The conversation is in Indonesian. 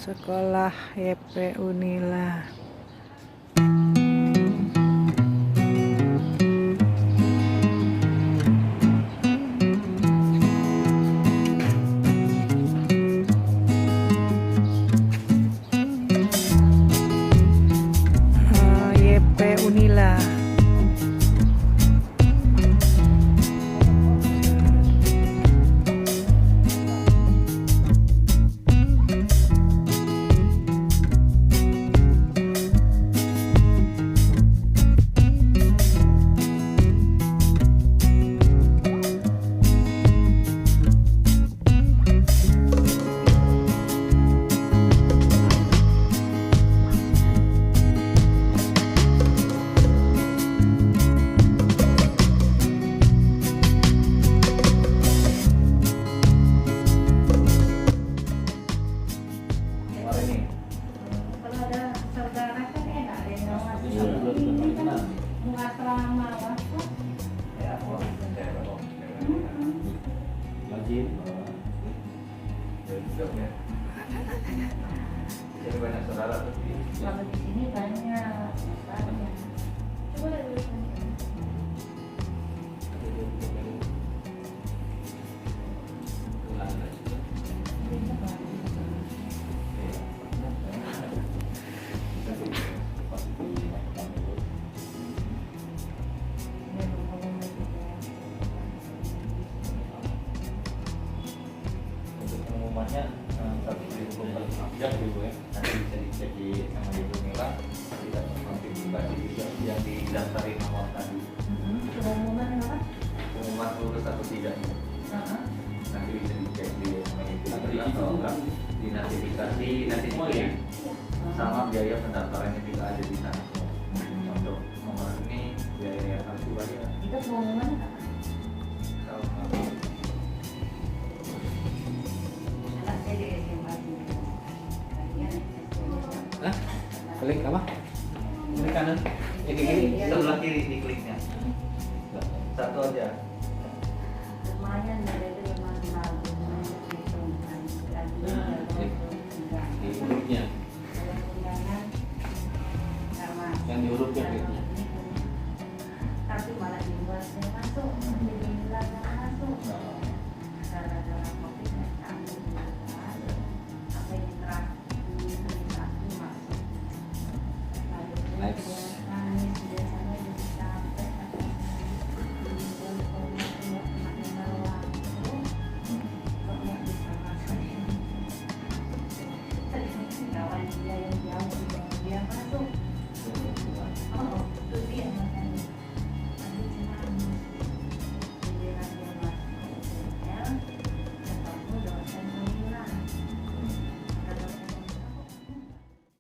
Sekolah YP Unila. YP Unila. Jadi banyak saudara tapi kalau di sini banyak. Coba dulu. untuk pengumumannya 1.000 jam dulu ya, nanti bisa dicek di sama Ibu Mila, kita konfirmasi yang didaftarin nomor tadi. Pengumuman apa? Pengumuman lulus atau tidak nanti bisa dicek di sama Ibu Mila atau enggak di notifikasi nanti dikirim sama biaya pendaftarannya juga ada di sana. Untuk nomor ini biaya harus dibayar. Itu pengumuman apa? Kalau nggak Hah? Klik apa? Klik kanan. Ini gini. sebelah kiri di kliknya. Satu aja. Lumayan dari itu lumayan Di hurufnya. Yang di hurufnya kliknya. Tapi malah dibuat saya masuk, jadi bilang masuk. Gara-gara covid kami apa yang terakhir masuk. Next. Nangis biasanya jadi capek. Kawan dia yang jauh dia masuk.